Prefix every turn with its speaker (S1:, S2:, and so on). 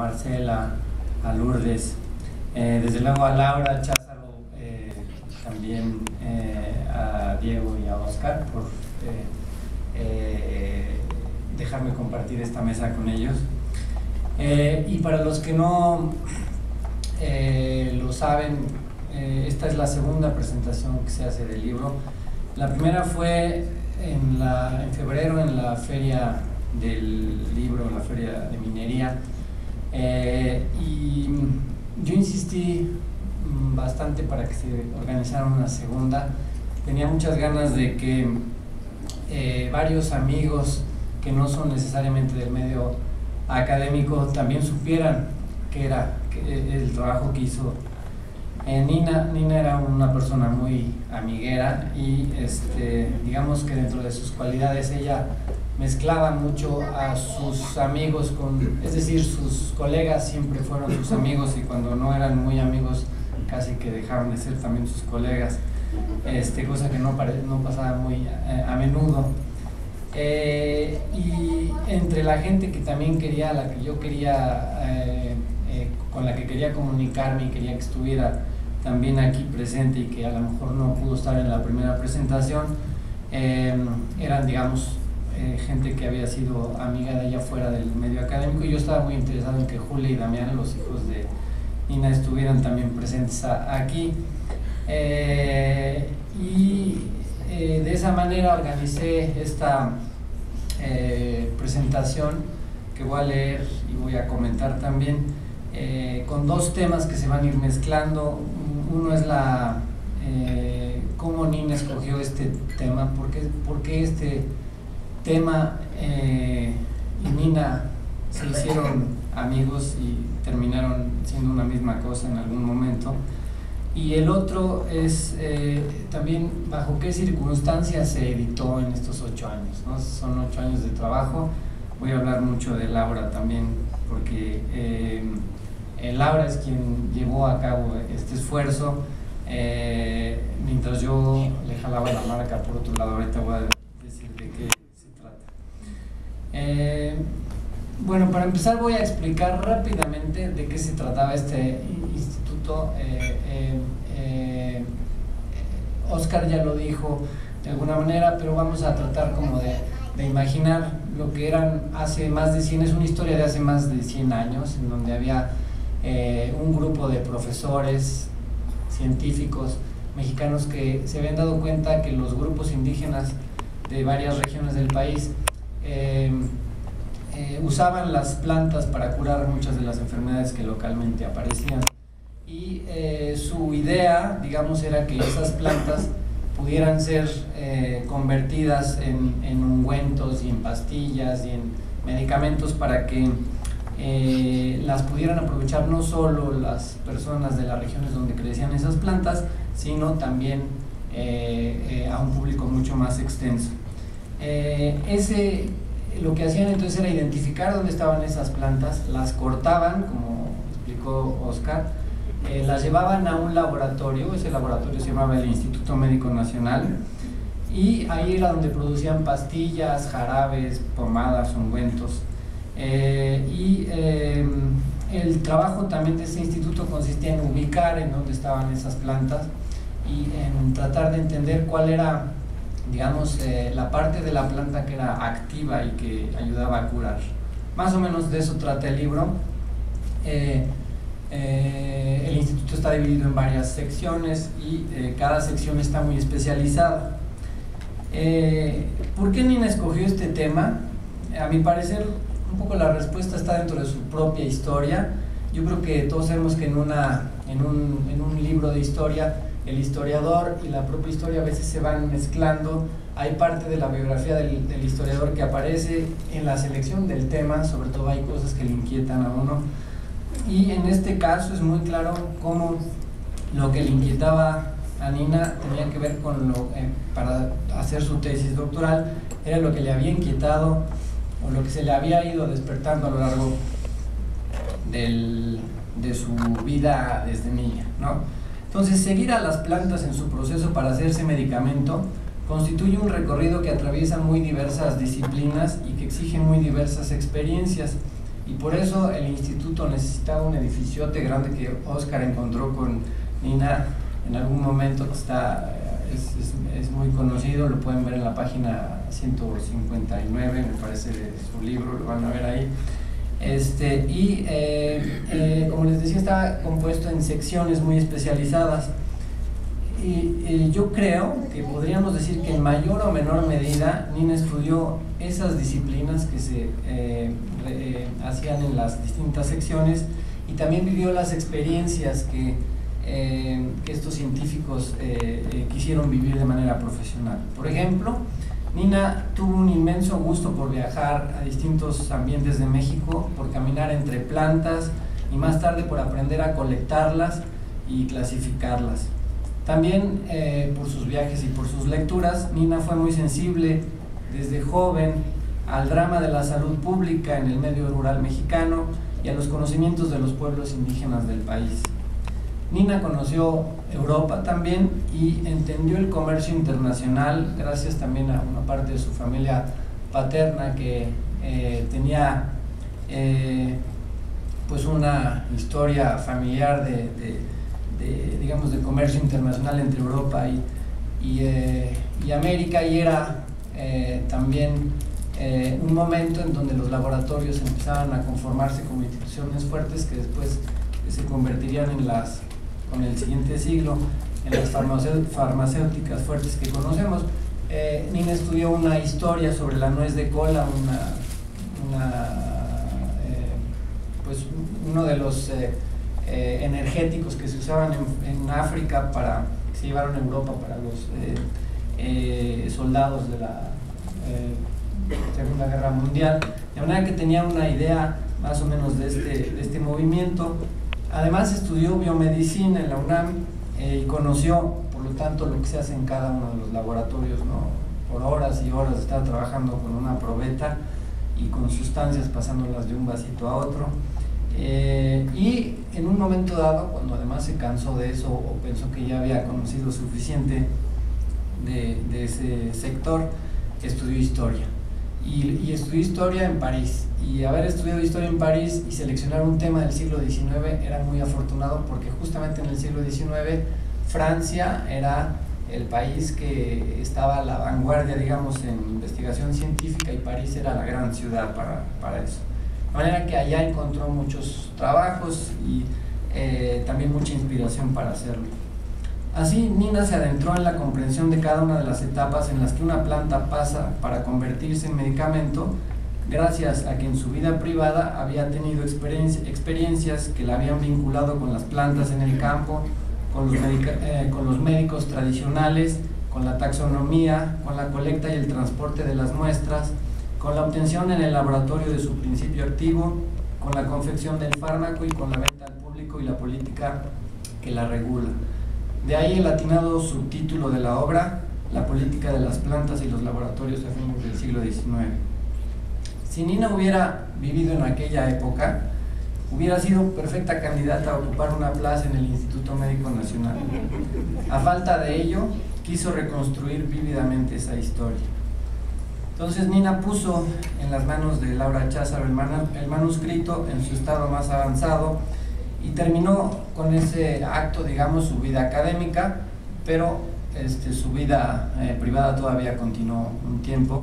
S1: Marcela, a Lourdes, desde luego a Laura, Cházaro, también a Diego y a Oscar por dejarme compartir esta mesa con ellos. Y para los que no lo saben, esta es la segunda presentación que se hace del libro. La primera fue en febrero en la feria del libro, la feria de minería, y yo insistí bastante para que se organizara una segunda. Tenía muchas ganas de que varios amigos que no son necesariamente del medio académico también supieran qué era el trabajo que hizo Nina. Nina era una persona muy amiguera y digamos que dentro de sus cualidades ella mezclaba mucho a sus amigos es decir, sus colegas siempre fueron sus amigos, y cuando no eran muy amigos casi que dejaron de ser también sus colegas, cosa que no pasaba muy a menudo. Y entre la gente que también quería, la que yo quería, con la que quería comunicarme y quería que estuviera también aquí presente y que a lo mejor no pudo estar en la primera presentación, eran, digamos, gente que había sido amiga de ella fuera del medio académico, y yo estaba muy interesado en que Julia y Damián, los hijos de Nina, estuvieran también presentes aquí. De esa manera organicé esta presentación que voy a leer y voy a comentar también, con dos temas que se van a ir mezclando. Uno es cómo Nina escogió este tema, por qué este tema y Nina se hicieron amigos y terminaron siendo una misma cosa en algún momento. Y el otro es también bajo qué circunstancias se editó en estos 8 años, ¿no? Son 8 años de trabajo. Voy a hablar mucho de Laura también, porque Laura es quien llevó a cabo este esfuerzo, mientras yo le jalaba la marca por otro lado. Ahorita voy a decir de qué se trata. Bueno, para empezar voy a explicar rápidamente de qué se trataba este instituto. Oscar ya lo dijo de alguna manera, pero vamos a tratar como de imaginar lo que eran hace más de 100, es una historia de hace más de 100 años, en donde había un grupo de profesores, científicos mexicanos que se habían dado cuenta que los grupos indígenas de varias regiones del país usaban las plantas para curar muchas de las enfermedades que localmente aparecían, y su idea, digamos, era que esas plantas pudieran ser convertidas en ungüentos y en pastillas y en medicamentos para que las pudieran aprovechar no solo las personas de las regiones donde crecían esas plantas, sino también a un público mucho más extenso. Lo que hacían entonces era identificar dónde estaban esas plantas, las cortaban, como explicó Oscar, las llevaban a un laboratorio. Ese laboratorio se llamaba el Instituto Médico Nacional, y ahí era donde producían pastillas, jarabes, pomadas, ungüentos. El trabajo también de ese instituto consistía en ubicar en dónde estaban esas plantas y en tratar de entender cuál era, digamos, la parte de la planta que era activa y que ayudaba a curar. Más o menos de eso trata el libro. El instituto está dividido en varias secciones y cada sección está muy especializada. ¿Por qué Nina escogió este tema? A mi parecer, un poco la respuesta está dentro de su propia historia. Yo creo que todos sabemos que en un libro de historia, el historiador y la propia historia a veces se van mezclando. Hay parte de la biografía del historiador que aparece en la selección del tema, sobre todo hay cosas que le inquietan a uno, y en este caso es muy claro cómo lo que le inquietaba a Nina tenía que ver con para hacer su tesis doctoral, era lo que le había inquietado o lo que se le había ido despertando a lo largo de su vida desde niña, ¿no? Entonces, seguir a las plantas en su proceso para hacerse medicamento constituye un recorrido que atraviesa muy diversas disciplinas y que exige muy diversas experiencias, y por eso el instituto necesitaba un edificiote grande que Oscar encontró con Nina en algún momento, que es muy conocido, lo pueden ver en la página 159, me parece, de su libro, lo van a ver ahí. Como les decía, está compuesto en secciones muy especializadas, y yo creo que podríamos decir que en mayor o menor medida Nina estudió esas disciplinas que se hacían en las distintas secciones, y también vivió las experiencias que estos científicos quisieron vivir de manera profesional. Por ejemplo, Nina tuvo un inmenso gusto por viajar a distintos ambientes de México, por caminar entre plantas y más tarde por aprender a colectarlas y clasificarlas. También por sus viajes y por sus lecturas, Nina fue muy sensible desde joven al drama de la salud pública en el medio rural mexicano y a los conocimientos de los pueblos indígenas del país. Nina conoció Europa también y entendió el comercio internacional gracias también a una parte de su familia paterna que tenía pues una historia familiar digamos, de comercio internacional entre Europa y América, y era también un momento en donde los laboratorios empezaban a conformarse como instituciones fuertes que después se convertirían con el siguiente siglo en las farmacéuticas fuertes que conocemos. Nina estudió una historia sobre la nuez de cola, pues uno de los energéticos que se usaban en África que se llevaron a Europa para los soldados de la Segunda Guerra Mundial, de manera que tenía una idea más o menos de este movimiento. Además estudió biomedicina en la UNAM y conoció, por lo tanto, lo que se hace en cada uno de los laboratorios, ¿no? Por horas y horas estar trabajando con una probeta y con sustancias, pasándolas de un vasito a otro. Y en un momento dado, cuando además se cansó de eso o pensó que ya había conocido suficiente de ese sector, estudió historia. Y estudió historia en París, y haber estudiado historia en París y seleccionar un tema del siglo XIX era muy afortunado, porque justamente en el siglo XIX Francia era el país que estaba a la vanguardia, digamos, en investigación científica, y París era la gran ciudad para eso. De manera que allá encontró muchos trabajos y también mucha inspiración para hacerlo. Así, Nina se adentró en la comprensión de cada una de las etapas en las que una planta pasa para convertirse en medicamento, gracias a que en su vida privada había tenido experiencias que la habían vinculado con las plantas en el campo, con los médicos tradicionales, con la taxonomía, con la colecta y el transporte de las muestras, con la obtención en el laboratorio de su principio activo, con la confección del fármaco y con la venta al público y la política que la regula. De ahí el atinado subtítulo de la obra, La política de las plantas y los laboratorios a fines del siglo XIX. Si Nina hubiera vivido en aquella época, hubiera sido perfecta candidata a ocupar una plaza en el Instituto Médico Nacional. A falta de ello, quiso reconstruir vívidamente esa historia. Entonces Nina puso en las manos de Laura Cházaro el manuscrito en su estado más avanzado, y terminó con ese acto, digamos, su vida académica, pero su vida privada todavía continuó un tiempo.